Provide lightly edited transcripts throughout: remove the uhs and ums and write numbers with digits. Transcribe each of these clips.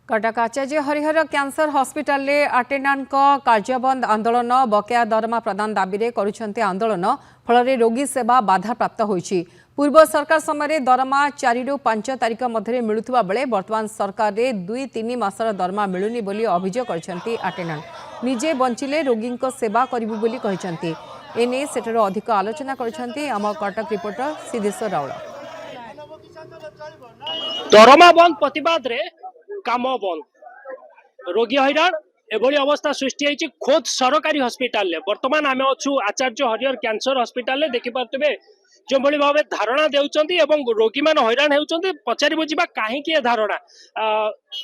कटक आचार्य Harihar cancer hospital attendant कार्यबंद आंदोलन बकेया दरमा प्रदान दाबी में करुछन्ते आंदोलन फल रोगी सेवा बाधाप्राप्त होईछि। पूर्व सरकार समय दरमा 4 ରୁ 5 तारिख मध्य मिलुवा बेले वर्तमान सरकार रे 2-3 मासर दरमा मिलुनी बोली अभियोग करछन्ती अटेंडेंट। निजे बंचिले रोगी सेवा करिबु बोली कहिसन्ती। एने सेटर अधिक आलोचना करछन्ती आम कटक रिपोर्टर सिद्धेश्वर राउल। दरमा बंद प्रतिवाद रे काम बंद रोगी हैरान एभली अवस्था सृष्टि होती खोद सरकारी हॉस्पिटल ले। वर्तमान आम अच्छु आचार्य हरिहर कैंसर हॉस्पिटल देखि पार्थिबे जो भली भाव धारणा देउचंती एवं रोगी मान हैरान हेउचंती। पचारि बुझिबा काहेकि धारणा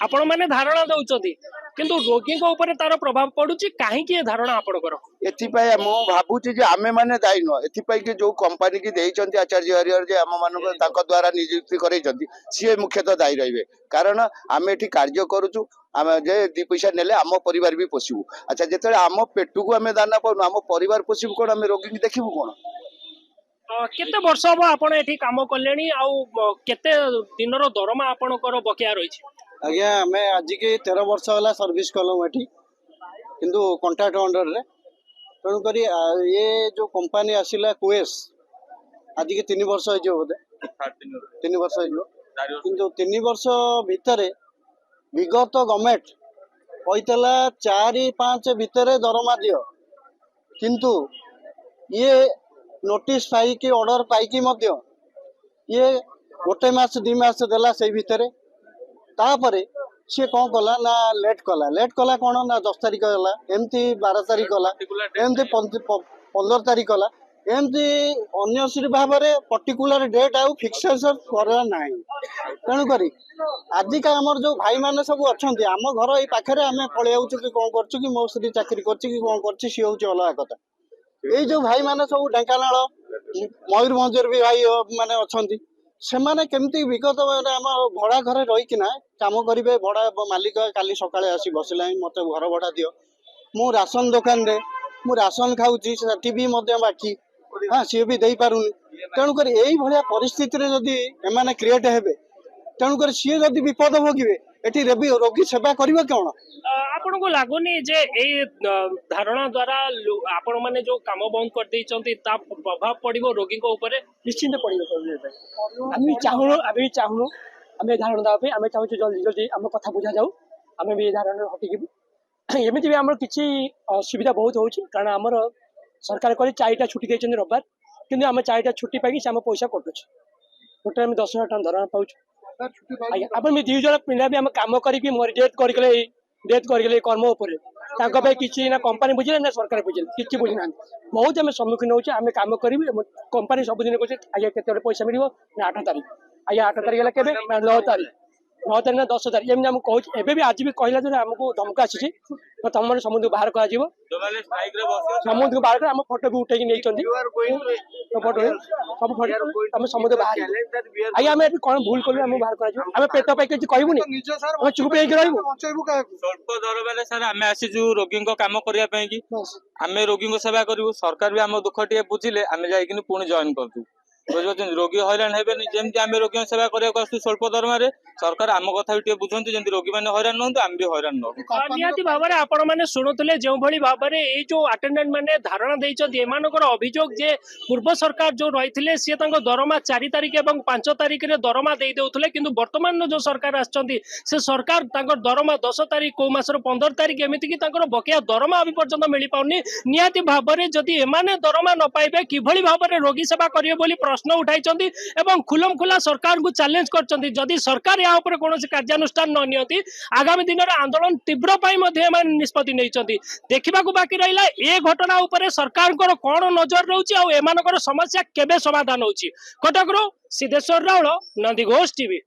आपण माने धारणा देउचंती किंतु रोगी को ऊपर तार प्रभाव पड़ुची काहेकि धारणा आपणकर एथिपाई मु भाबुची जे आमे माने दायी न एथिपाई कि जो कंपनी की देइचंती आचार्य हरिहर जे आम मानको तांको द्वारा नियुक्ति करैचंती सी मुख्यतः दायी रहिबे। कारण आमे एठी कार्य करूचु आमे जे 2 पैसा नेले आम परिवार भी पोसिबु। अच्छा जेतले आम पेटु को आमे दाना पाउनु आम परिवार पोसिबु कोन आमे रोगी देखिबु कोन। केते वर्ष हम आपण एठी काम कलेनी आउ केते दिनरो दरमा आपणकर बकिया रहिछि। आज्ञा आमे आज के 13 वर्ष होला सर्विस कलम एठी किंतु कॉन्ट्रैक्ट अंडर रे तणु करी ये जो कंपनी आसिला कुएस आज के 3 वर्ष हो बोधे 3 वर्ष हो किंतु 3 वर्ष भितरे विगत गवर्नमेंट कहतला 4-5 भितरे दरमा दियो किंतु ये नोटिस पाई कि ऑर्डर पाई कि मध्य ये गोटे मास 2 मास देला से भितरे तापरे सी कौन कला ना लेट कला कौन ना 10 तारिख गला एमती 12 तारिख गला एमती 15 तारिख गला एमती अन्य भाव में पर्टिकुलर डेट आउ फिक्सेशन करा ना। तेणु करी आज का आमर जो भाई माने सब अच्छा आम घर ये पाखे आम पलि आउछु कि कौन कर कि मो स्त्री चाकरी कर कौन कर सी हूँ अलग कथा। ये जो भाई माने सब ढेंकानाल मयूरभंज भी भाई माने अच्छा से माने केमती विगत आम भड़ा घरे रहीकिना काम करेंगे भड़ा मालिक काली सकाळे आसी बसला मत घर भड़ा दियो मु राशन दुकान रे मु राशन खाऊची सेठी भी मध्य बाकी हाँ सी भी दे पारुनी। तेणुक यही भाया परिस्थिति रे जदि एमाने क्रिएट हेबे तेणुक सी जदि विपद भोगिबे एठी रोगी सेवा करिवे कोन। आपण को लागुनी जे ए धारणा द्वारा आपण माने जो काम बंद कर देइचंती ता प्रभाव पड़िबो रोगी को ऊपर निश्चित पड़िबो। आमी चाहुनो आमे धारणा दाबे आमे चाहू जल्दी जल्दी हम कथा बुझा जाऊ आमे भी धारणा हटिगिबु। एमिति भी हमर किछि सुविधा बहुत होउछि कारण हमर सरकार करी 4टा छुट्टी देइछन रविवार किंतु आमे 4टा छुट्टी पाई हम पैसा कटुछ गोटे आमे 10,000 टका दरमा पाउछु। आपण भी 2 जण पिंडा भी हम काम करी कि मोर डेथ करगले कर्म ऊपर तांको पे किछि ना कंपनी बुझिले ना सरकार बुझिले किछि बुझि ना बहुत आमे सम्मुखीन होउछि। आमे काम करिबे कंपनी सब दिन कहै आया केते पैसा मिलिबो ना 8 तारिख आया 8 तारिख हला केबे 9 तारिख ना 10 तारिख एम हम कहू एबे भी आज भी कहला जे हमको धमक आछि तो तुम माने समुद्र बाहर को आजिबो समुद्र बाहर को हम फोटो भी उठै कि नै चंदी फोटो सब फोटो हम समुद्र बाहर आया हम कोन भूल करबे हम बाहर को आजिबो हम पेट पे किछि कहबुनी हम चुप हे रहइबो स्वल्प दर बेले सर आम आसीचु रोगी काम करने की आम रोगी सेवा करूँ सरकार भी आम दुख टे बुझिले आम जाइए पुणी जॉइन करूँ बुझे रोगी हैरान हेबेनि जमी आम रोगी सेवा करने स्वल्प दरमा सरकार आम कथा भी बुझे जमी रोगी मैंने हैरान नुहतु आम भी हैरान नु निहाती भाव में आपण मैंने शुणुले जो भली भाव में ये जो अटेंडेंट मैंने धारणा देइछथि एमानकर अभियोग जे पूर्व सरकार जो रही सी दरमा 4 तारिख और 5 तारिख रे दरमा दे देउथले किंतु वर्तमान जो सरकार आछंती से सरकार तांकर दरमा 10 तारिख को मासर 15 तारिख एमिति कि तांकर बकेया दरमा अभी पर्यंत मिल पाउनी। निहाती भाव में जदि एमाने दरमा न पाइबे किभली भाव में रोगी सेवा करिवे बोली प्रश्न उठाइछंती एवं खुलम खुला सरकार को चैलेंज करछंती। जदि सरकार या ऊपर कोनोसी कार्यानुष्ठान न नियंती आगामी दिन में आंदोलन तीव्र पाई मध्ये एमान निष्पत्ति नैछंती। देखिबाकू बाकी रहिला ए घटना ऊपर सरकार कोन नजर रहउची आ एमानकर समस्या केबे समाधान होउची। कटकरो सिद्धेश्वर राउल नंदी घोष टीवी।